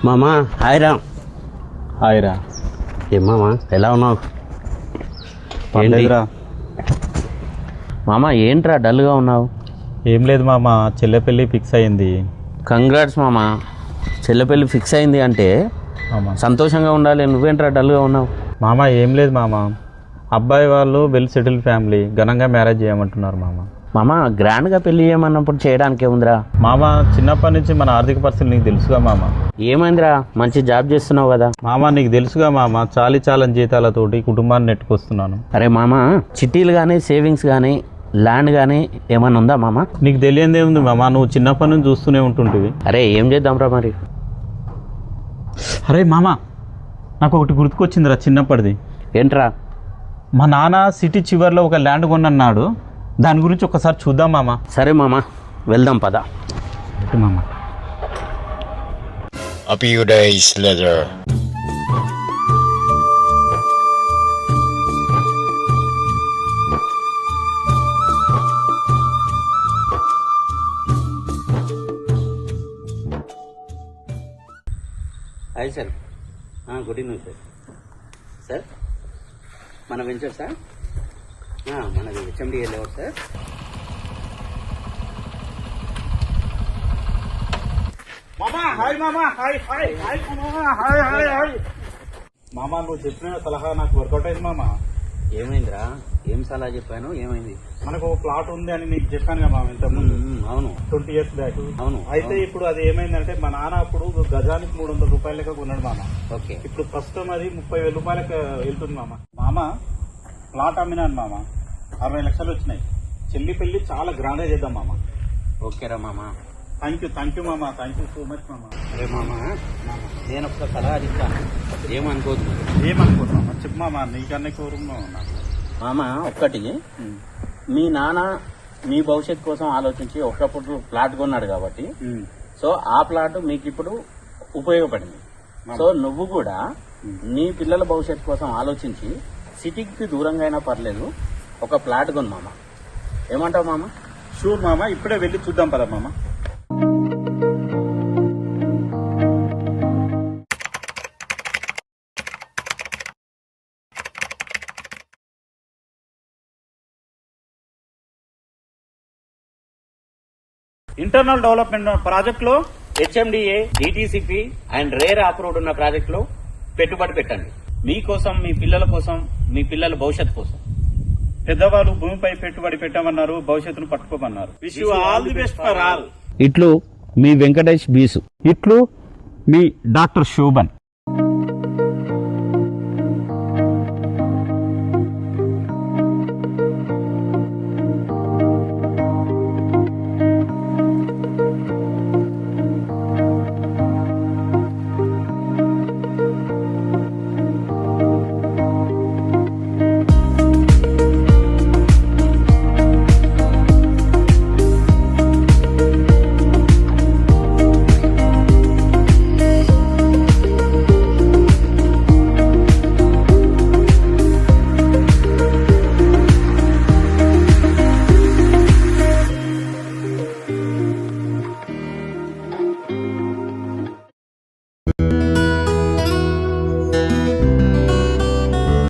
మామా హాయ్రా. హాయ్రా. ఏం మామా ఎలా ఉన్నావు? ఏంటిరా మామా ఏంట్రా డల్గా ఉన్నావు? ఏం లేదు మామ, చెల్లె పెళ్ళి ఫిక్స్ అయింది. కంగ్రాట్స్ మామా, చెల్లె పెళ్ళి ఫిక్స్ అయింది అంటే సంతోషంగా ఉండాలి. నువ్వేంట్రా డల్గా ఉన్నావు? మామ ఏం లేదు మామ, అబ్బాయి వాళ్ళు వెల్ సెటిల్ ఫ్యామిలీ, ఘనంగా మ్యారేజ్ చేయమంటున్నారు మామ. మామా గ్రాండ్గా పెళ్లి చేయమన్నప్పుడు చేయడానికి ఏముందిరా? మామ చిన్నప్పటి నుంచి మన ఆర్థిక పరిస్థితులు నీకు తెలుసుగా మామ. ఏమైందిరా, మంచి జాబ్ చేస్తున్నావు కదా? మామ నీకు తెలుసుగా మామ, చాలని జీతాలతోటి కుటుంబాన్ని నెట్టుకొస్తున్నాను. అరే మామా, చిట్టీలు కానీ సేవింగ్స్ కానీ ల్యాండ్ కానీ ఏమన్నా ఉందా మామా? నీకు తెలియదే ఉంది మామ, నువ్వు చిన్నప్పటి నుంచి చూస్తూనే ఉంటుంటివి. అరే ఏం చేద్దాంరా మరి? అరే మామ, నాకు ఒకటి గుర్తుకొచ్చిందిరా చిన్నప్పటిది. ఏంట్రా? మా నాన్న సిటీ చివర్లో ఒక ల్యాండ్ కొన్నాడు, దాని గురించి ఒకసారి చూద్దాం మామ. సరే మామా, వెళ్దాం పద. మామ A few days later. Hi sir. Good evening sir. Sir మన వెంచర్ సార్, మనది హెచ్ఎండిఏ లేఅవుట్ సార్. మామ నువ్వు చెప్పిన సలహా నాకు వర్కౌట్ అయింది మామ. ఏమైందిరా? ఏం సలహా చెప్పాను? ఏమైంది? మనకు ఒక ప్లాట్ ఉంది అని నీకు చెప్పాను కదా మామ ఇంతకుముందు. అవును, 20 years బ్యాక్. అవును. అయితే ఇప్పుడు అది ఏమైందంటే మా నాన్న అప్పుడు గజానికి 300 రూపాయల లెక్క కొన్నాడు మామ. ఓకే. ఇప్పుడు ప్రస్తుతం అది 30,000 రూపాయలకు వెళ్తుంది మామ. మామ ప్లాట్ అమ్మినాను మామ, 60 లక్షలు వచ్చినాయి. చెల్లి పెళ్లి చాలా గ్రాండ్ గా చేద్దాం మామ. ఓకేరా మామ. థ్యాంక్ యూ మామ, థ్యాంక్ యూ సో మచ్ మామ. అరే మామ, నేను ఒక సలహా చెప్తాను, ఏమనుకోవద్దు. ఏమనుకుంటున్నా చెప్పు మామ, నీకన్నా కోరున్నా మామ. ఒక్కటి, మీ నాన్న మీ భవిష్యత్తు కోసం ఆలోచించి ఒకప్పుడు ప్లాట్ కొన్నాడు కాబట్టి, సో ఆ ప్లాట్ మీకు ఇప్పుడు ఉపయోగపడింది. సో నువ్వు కూడా నీ పిల్లల భవిష్యత్తు కోసం ఆలోచించి సిటీకి దూరంగా అయినా పర్లేదు ఒక ప్లాట్ కొను మామ. ఏమంటావు మామ? షూర్ మామ, ఇప్పుడే వెళ్ళి చూద్దాం పద మామ. ఇంటర్నల్ డెవలప్మెంట్ ప్రాజెక్ట్ లో HMDA, DTCP and rare approved ఉన్న ప్రాజెక్ట్ లో పెట్టుబడి పెట్టండి. మీకోసం, మీ పిల్లల కోసం, మీ పిల్లల భవిష్యత్తు కోసం. పెద్దవాళ్ళు భూమిపై పెట్టుబడి పెట్టమన్నారు, భవిష్యత్తును పట్టుకోమన్నారు. Wish you all the best for all. ఇట్లు మీ వెంకటేష్ బీసు. ఇట్లు మీ డాక్టర్ శోభన్.